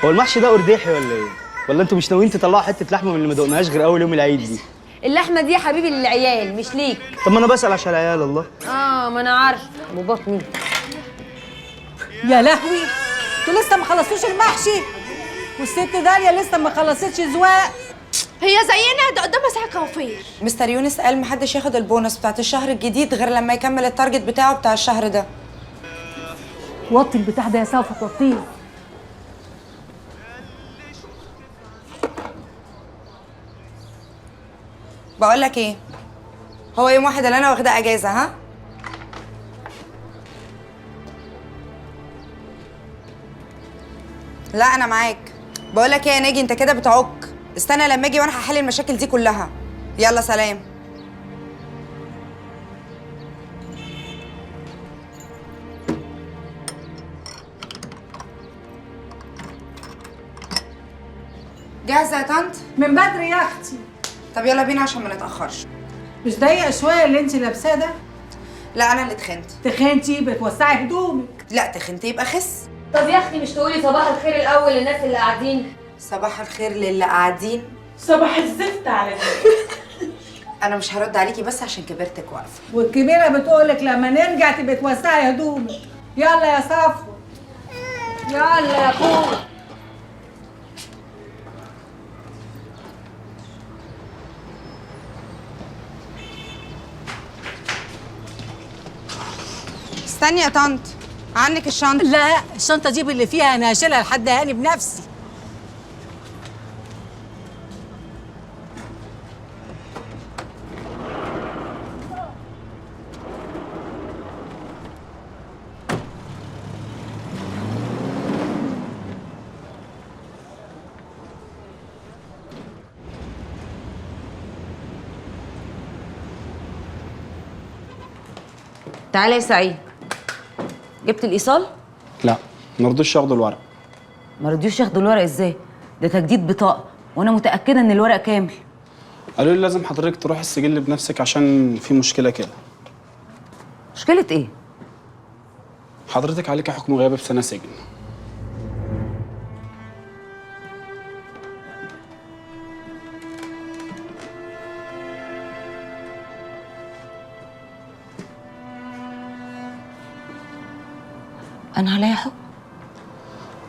هو المحشي ده قرداحي ولا ايه؟ ولا انتوا مش ناويين تطلعوا حته لحمه من اللي ما دقناهاش غير اول يوم العيد دي؟ اللحمه دي يا حبيبي للعيال مش ليك. طب ما انا بسال عشان العيال. الله. ما انا عارف ابو بطني. يا لهوي، انتوا لسه ما خلصتوش المحشي والست داليا لسه ما خلصتش زواق. هي زينا ده قدامها ساعه كوافير. مستر يونس قال محدش ياخد البونص بتاعت الشهر الجديد غير لما يكمل التارجت بتاعه بتاع الشهر ده. وطي البتاع ده يا سوف توطيه. بقول لك ايه، هو يوم واحد اللي انا واخده اجازه ها؟ لا انا معاك. بقول لك ايه يا ناجي، انت كده بتعك. استنى لما اجي وانا هحل المشاكل دي كلها. يلا سلام. جاهزه يا طنط؟ من بدري يا اختي. طب يلا بينا عشان ما نتاخرش. مش ضيق شويه اللي انت لابساه ده؟ لا انا اللي تخنت. تخنتي بتوسعي هدومك. لا تخنت يبقى خس. طب يا اختي مش تقولي صباح الخير الاول للناس اللي قاعدين؟ صباح الخير للي قاعدين. صباح الزفت على انا مش هرد عليكي بس عشان كبرتك واقفه. والكبيره بتقولك لما نرجع تبقي توسعي هدومك. يلا يا صفوه. يلا يا اخويا. استني يا طنط، عنك الشنطه. لا الشنطه دي اللي فيها انا هشيلها لحد هاني بنفسي. تعالى يا سعيد، جبت الايصال؟ لا ما رضوش ياخدوا الورق. ما رضيوش ياخدوا الورق ازاي؟ ده تجديد بطاقه وانا متاكده ان الورق كامل. قالوا لي لازم حضرتك تروح السجل بنفسك عشان في مشكله كده. مشكله ايه؟ حضرتك عليك حكم غياب بسنه سجن. انا عليا حكم؟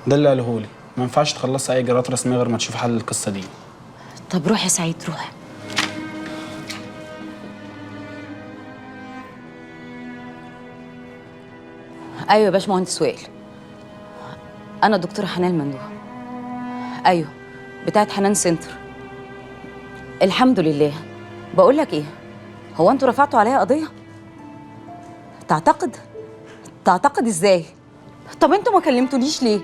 ده اللي قاله لي، ما ينفعش تخلصي اي اجراءات رسميه غير ما تشوفي حل القصه دي. طب روح يا سعيد روح. ايوه يا باشمهندس وائل، انا الدكتوره حنان ممدوح. ايوه بتاعت حنان سنتر. الحمد لله. بقول لك ايه، هو انتوا رفعتوا عليها قضيه؟ تعتقد ازاي؟ طب انتوا ما كلمتونيش ليه؟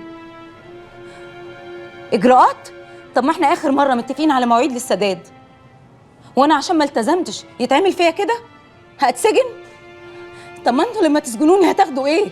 اجراءات؟ طب ما احنا اخر مره متفقين على مواعيد للسداد، وانا عشان ما التزمتش يتعمل فيا كده؟ هتسجن؟ طب ما انتوا لما تسجنوني هتاخدوا ايه؟